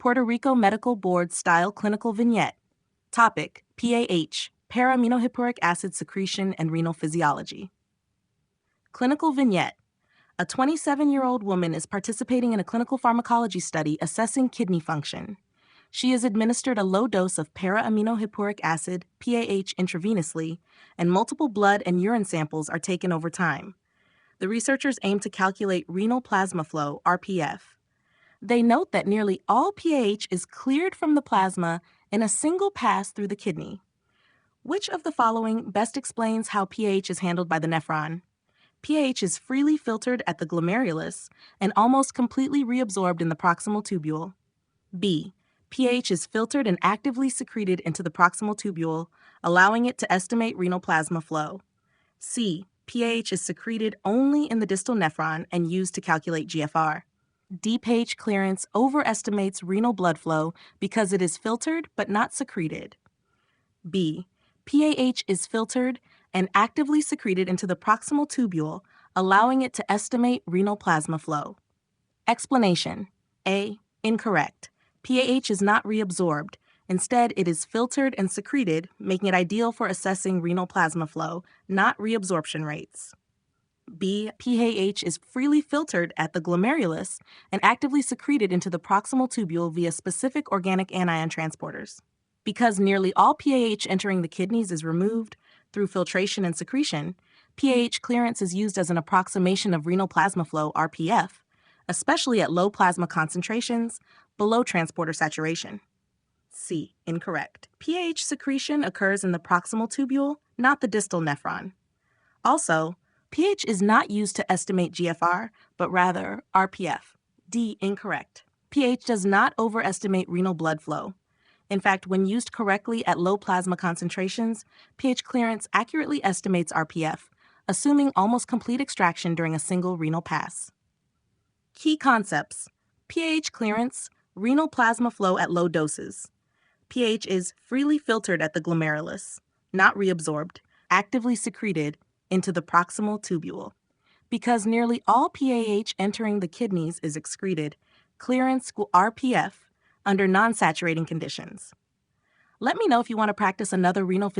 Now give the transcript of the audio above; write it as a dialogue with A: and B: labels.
A: Puerto Rico Medical Board Style Clinical Vignette. Topic: PAH, Para-aminohippuric acid secretion and renal physiology. Clinical Vignette. A 27-year-old woman is participating in a clinical pharmacology study assessing kidney function. She is administered a low dose of para-aminohippuric acid, PAH, intravenously, and multiple blood and urine samples are taken over time. The researchers aim to calculate renal plasma flow, RPF. They note that nearly all PAH is cleared from the plasma in a single pass through the kidney. Which of the following best explains how PAH is handled by the nephron? PAH is freely filtered at the glomerulus and almost completely reabsorbed in the proximal tubule. B. PAH is filtered and actively secreted into the proximal tubule, allowing it to estimate renal plasma flow. C. PAH is secreted only in the distal nephron and used to calculate GFR. D. PAH clearance overestimates renal blood flow because it is filtered but not secreted. B. PAH is filtered and actively secreted into the proximal tubule, allowing it to estimate renal plasma flow. Explanation. A. Incorrect. PAH is not reabsorbed. Instead, it is filtered and secreted, making it ideal for assessing renal plasma flow, not reabsorption rates. B. PAH is freely filtered at the glomerulus and actively secreted into the proximal tubule via specific organic anion transporters. Because nearly all PAH entering the kidneys is removed through filtration and secretion, PAH clearance is used as an approximation of renal plasma flow, RPF, especially at low plasma concentrations, below transporter saturation. C. Incorrect. PAH secretion occurs in the proximal tubule, not the distal nephron. Also, PAH is not used to estimate GFR, but rather RPF. D. Incorrect. PAH does not overestimate renal blood flow. In fact, when used correctly at low plasma concentrations, PAH clearance accurately estimates RPF, assuming almost complete extraction during a single renal pass. Key concepts: PAH clearance, renal plasma flow at low doses. PAH is freely filtered at the glomerulus, not reabsorbed, actively secreted into the proximal tubule. Because nearly all PAH entering the kidneys is excreted, clearance will RPF under non-saturating conditions. Let me know if you want to practice another renal